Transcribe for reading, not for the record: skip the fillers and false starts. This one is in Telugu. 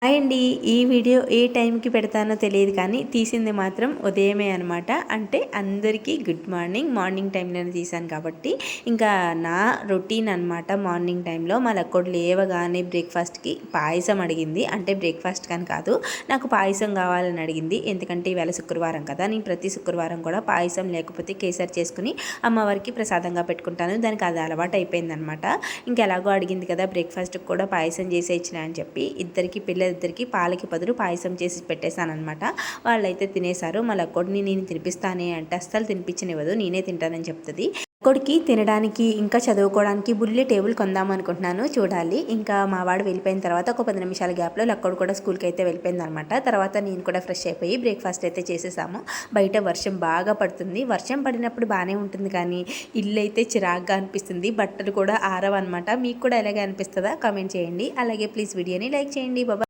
హాయ్ అండి. ఈ వీడియో ఏ టైంకి పెడతానో తెలియదు కానీ తీసింది మాత్రం ఉదయమే అనమాట. అంటే అందరికీ గుడ్ మార్నింగ్. మార్నింగ్ టైంలోనే తీశాను కాబట్టి ఇంకా నా రొటీన్ అనమాట. మార్నింగ్ టైంలో మా లక్కోడు లేవగానే బ్రేక్ఫాస్ట్కి పాయసం అడిగింది. అంటే బ్రేక్ఫాస్ట్ కానీ కాదు, నాకు పాయసం కావాలని అడిగింది. ఎందుకంటే ఈవేళ శుక్రవారం కదా, నేను ప్రతి శుక్రవారం కూడా పాయసం లేకపోతే కేసరి చేసుకుని అమ్మవారికి ప్రసాదంగా పెట్టుకుంటాను. దానికి అది అలవాటు అయిపోయిందనమాట. ఇంకెలాగో అడిగింది కదా, బ్రేక్ఫాస్ట్కి కూడా పాయసం చేసే ఇచ్చిన అని చెప్పి పిల్లలిద్దరికి పాలకి బదులు పాయసం చేసి పెట్టేశానమాట. వాళ్ళైతే తినేశారు. మళ్ళీ కొడుని నేను తినిపిస్తానే అంటే అస్సలు తినిపించనివ్వదు, నేనే తింటానని చెప్తుంది. కొడుకి తినడానికి ఇంకా చదువుకోవడానికి బుల్లి టేబుల్ కొందాం అనుకుంటున్నాను, చూడాలి. ఇంకా మా వాడు వెళ్ళిపోయిన తర్వాత ఒక 10 నిమిషాల గ్యాప్లో లక్కోడు కూడా స్కూల్కి అయితే వెళ్ళిపోయింది అనమాట. తర్వాత నేను కూడా ఫ్రెష్ అయిపోయి బ్రేక్ఫాస్ట్ అయితే చేసేసాము. బయట వర్షం బాగా పడుతుంది. వర్షం పడినప్పుడు బాగానే ఉంటుంది కానీ ఇల్లు అయితే చిరాగ్గా అనిపిస్తుంది. బట్టలు కూడా ఆరవన్నమాట. మీకు కూడా ఎలాగే అనిపిస్తుందా కామెంట్ చేయండి. అలాగే ప్లీజ్ వీడియోని లైక్ చేయండి. బాబా.